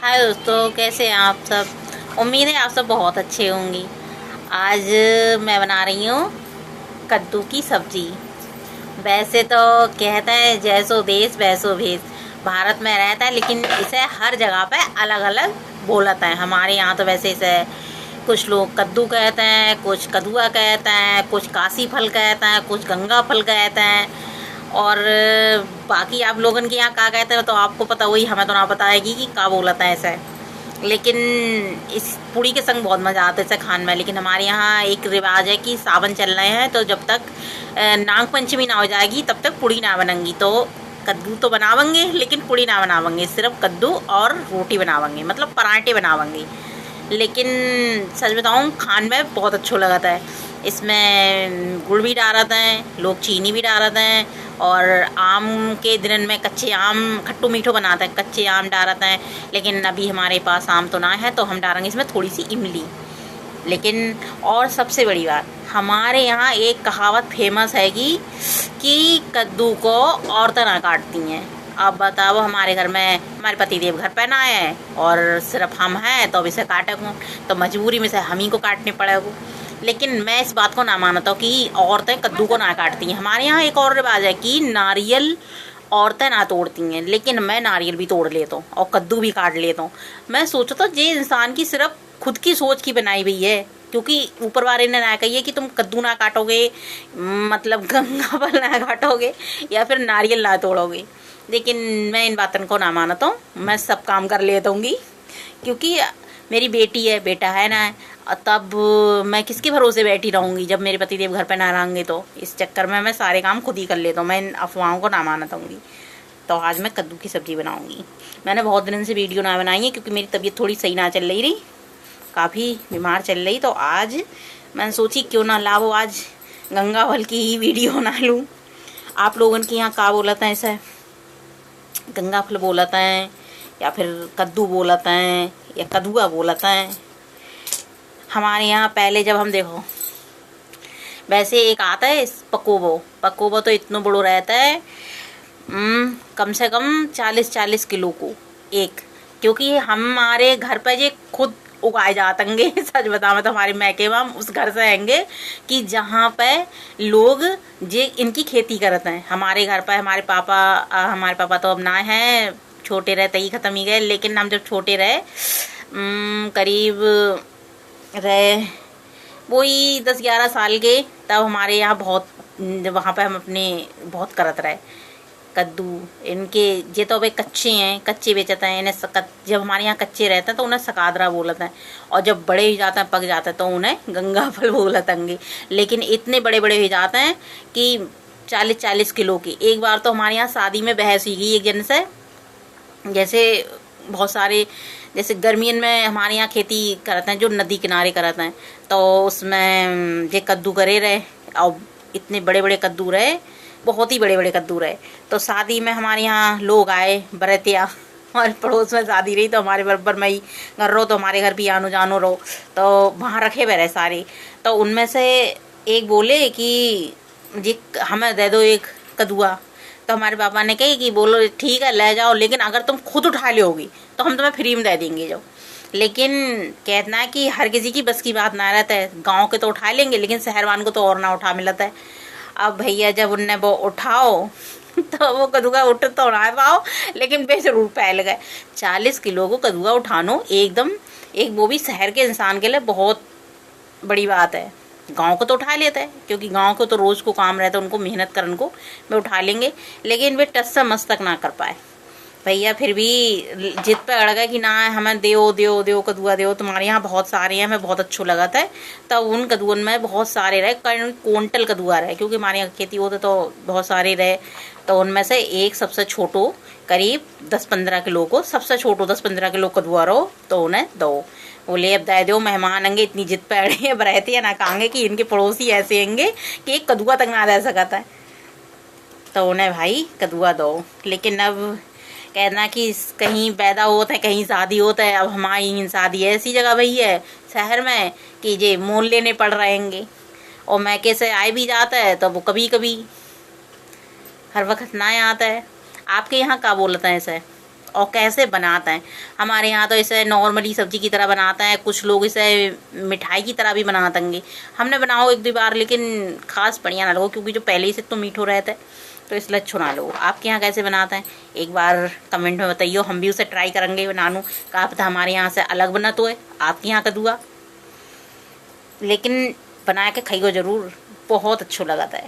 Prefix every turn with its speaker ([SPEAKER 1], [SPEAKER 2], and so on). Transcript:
[SPEAKER 1] हाय दोस्तों, कैसे हैं आप सब। उम्मीद है आप सब बहुत अच्छे होंगे। आज मैं बना रही हूँ कद्दू की सब्जी। वैसे तो कहता है जैसो देश वैसो भेष, भारत में रहता है लेकिन इसे हर जगह पे अलग अलग बोलता है। हमारे यहाँ तो वैसे इसे कुछ लोग कद्दू कहते हैं, कुछ कदुआ कहते हैं, कुछ काशी फल कहते हैं, कुछ गंगा फल कहते हैं। और बाकी आप लोगन के यहाँ क्या कहते हैं तो आपको पता, वही हमें तो ना बताएगी कि क्या बोलता है ऐसा। लेकिन इस पूड़ी के संग बहुत मज़ा आता है इसे खाने में। लेकिन हमारे यहाँ एक रिवाज है कि सावन चल रहे हैं तो जब तक नाग पंचमी ना हो जाएगी तब तक पूड़ी ना बनेंगी। तो कद्दू तो बनावेंगे लेकिन पूड़ी ना बनावेंगे, सिर्फ कद्दू और रोटी बनावेंगे, मतलब पराठे बनावेंगे। लेकिन सच बताऊँ खाने में बहुत अच्छा लगता है। इसमें गुड़ भी डालते हैं लोग, चीनी भी डालते हैं। और आम के दिन में कच्चे आम खट्टू मीठो बनाते हैं, कच्चे आम डालते हैं। लेकिन अभी हमारे पास आम तो ना है तो हम डालेंगे इसमें थोड़ी सी इमली। लेकिन और सबसे बड़ी बात, हमारे यहाँ एक कहावत फेमस है कि कद्दू को औरतें ना काटती हैं। अब बताओ, हमारे घर में हमारे पतिदेव घर पे ना आए और सिर्फ हम हैं तो अब इसे काटेंगे, तो मजबूरी में से हम ही को काटने पड़ेगा। लेकिन मैं इस बात को ना मानता हूँ कि औरतें कद्दू को ना काटती हैं। हमारे यहाँ एक और रिवाज है कि नारियल औरतें ना तोड़ती हैं, लेकिन मैं नारियल भी तोड़ लेता हूँ और कद्दू भी काट लेता हूँ। मैं सोचता हूँ ये इंसान की सिर्फ खुद की सोच की बनाई हुई है, क्योंकि ऊपर वाले ने ना कही है कि तुम कद्दू ना काटोगे, मतलब गंगा फल ना काटोगे या फिर नारियल ना तोड़ोगे। लेकिन मैं इन बातों को ना मानता हूँ, मैं सब काम कर लेता हूँ क्योंकि मेरी बेटी है, बेटा है ना, तब मैं किसके भरोसे बैठी रहूँगी जब मेरे पतिदेव घर पर ना रहेंगे। तो इस चक्कर में मैं सारे काम खुद ही कर लेता हूँ, मैं इन अफवाहों को ना मानता हूँ। तो आज मैं कद्दू की सब्ज़ी बनाऊँगी। मैंने बहुत दिन से वीडियो ना बनाई है क्योंकि मेरी तबीयत थोड़ी सही ना चल रही, काफ़ी बीमार चल रही। तो आज मैंने सोची क्यों ना लाओ, आज गंगा फल की ही वीडियो बना लूँ। आप लोगों के यहाँ क्या बोलता है इसे, गंगा फल बोलता है या फिर कद्दू बोलता है या कदुआ बोलता है। हमारे यहाँ पहले जब हम देखो, वैसे एक आता है पकोबो तो इतना बड़ो रहता है, कम से कम 40-40 किलो को एक, क्योंकि हमारे घर पर ये खुद उगाए जातेंगे। सच बताओ तो हमारे मैके में हम उस घर से आएंगे कि जहाँ पे लोग जे इनकी खेती करते हैं। हमारे घर पर हमारे पापा तो अब ना हैं, छोटे रहते ही ख़त्म ही गए। लेकिन हम जब छोटे रहे, करीब रहे वही 10-11 साल के, तब हमारे यहाँ बहुत, वहाँ पे हम अपने बहुत करत रहे कद्दू। इनके ये तो अभी कच्चे हैं, कच्चे बेचते हैं इन्हें। जब हमारे यहाँ कच्चे रहते हैं तो उन्हें सकादरा बोलते हैं, और जब बड़े हो जाते हैं, पक जाते हैं, तो उन्हें गंगा फल बोलते हैं। लेकिन इतने बड़े बड़े हो जाते हैं कि 40-40 किलो की। एक बार तो हमारे यहाँ शादी में बहस हुई गई एक जन से, जैसे बहुत सारे, जैसे गर्मियन में हमारे यहाँ खेती करते हैं जो नदी किनारे करते हैं, तो उसमें ये कद्दू करे रहे और इतने बड़े बड़े कद्दू रहे, बहुत ही बड़े बड़े कद्दू रहे। तो शादी में हमारे यहाँ लोग आए, बरतिया, और पड़ोस में शादी रही तो हमारे बराबर में ही घर रहो, तो हमारे घर भी आनो जानो रहो, तो वहाँ रखे हुए रहे सारे। तो उनमें से एक बोले कि जी हमें दे दो एक कदुआ। तो हमारे पापा ने कही कि बोलो ठीक है ले जाओ, लेकिन अगर तुम खुद उठा लोगी तो हम तुम्हें फ्री में दे देंगे जो। लेकिन कहना है कि हर किसी की बस की बात ना रहता है। गाँव के तो उठा लेंगे लेकिन शहरवान को तो और ना उठा मिलता है। अब भैया जब उनने वो उठाओ तो वो कदुआ उठ तो ना पाओ, लेकिन बेजरूर फैल गए। 40 किलो को कदुआ उठानो एकदम, एक वो भी शहर के इंसान के लिए बहुत बड़ी बात है। गांव को तो उठा लेता है क्योंकि गांव को तो रोज़ को काम रहता है, उनको मेहनत करने को वे उठा लेंगे, लेकिन वे टस से मस तक ना कर पाए। भैया फिर भी जिद पे अड़ गए कि ना हमें दो कदुआ दो, तुम्हारे यहाँ बहुत सारे हैं, हमें बहुत अच्छा लगा था। तब उन कदुअन में बहुत सारे रहे, क्विंटल कदुआ रहे, क्योंकि हमारे यहाँ खेती होते तो बहुत सारे रहे। तो उनमें से एक सबसे छोटो करीब 10-15 किलो को, सबसे छोटो 10-15 किलो कदुआ रहो तो उन्हें दो। बोले अब दे दो, मेहमान आएंगे, इतनी जिद पे अड़े अब रहती है ना, कहेंगे कि इनके पड़ोसी ऐसे आएंगे कि एक कदुआ तक ना दे सकता है। तो उन्हें भाई कदुआ दो। लेकिन अब कहना कि कहीं पैदा होता है, कहीं शादी होता है। अब हमारी शादी ऐसी जगह भई है शहर में कि ये मोल लेने पड़ रहेंगे, और मैके से आए भी जाता है तो वो कभी कभी, हर वक्त ना आता है। आपके यहाँ क्या बोलता है इसे? और कैसे बनाते हैं। हमारे यहाँ तो इसे नॉर्मली सब्जी की तरह बनाते हैं, कुछ लोग इसे मिठाई की तरह भी बनाते हैं। हमने बनाओ एक दो बार, लेकिन खास बढ़िया ना लगो, क्योंकि जो पहले ही से तो मीठो रहता है, तो इसलिए अच्छो ना लगो। आपके यहाँ कैसे बनाते हैं एक बार कमेंट में बताइए, हम भी उसे ट्राई करेंगे बनानू। कहा पता हमारे यहाँ से अलग बना तो है, आपके यहाँ का दुआ, लेकिन बना के खाइयो ज़रूर, बहुत अच्छा लगा था।